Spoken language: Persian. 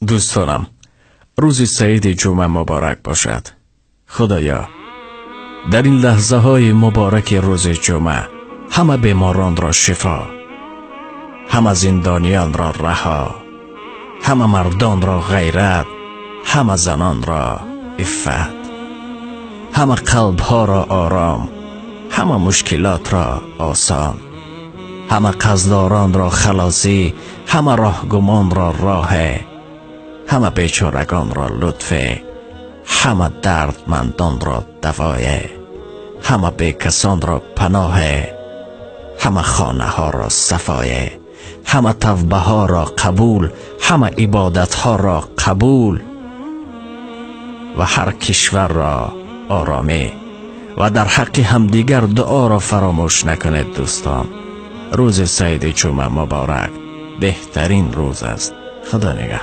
دوستانم، روز سعید جمعه مبارک باشد. خدایا در این لحظه های مبارک روز جمعه همه بیماران را شفا، همه زندانیان را رها، همه مردان را غیرت، همه زنان را عفت، همه قلب ها را آرام، همه مشکلات را آسان، همه قصدداران را خلاصی، همه راهگمان را راه، همه بیچارگان را لطف، همه دردمندان را دوای، همه بیکسان را پناه، همه خانه ها را صفای، همه توبه ها را قبول، همه عبادت ها را قبول، و هر کشور را آرامی، و در حق همدیگر دعا را فراموش نکنید. دوستان، روز سعید جمعه مبارک بهترین روز است. خدا نگهدار.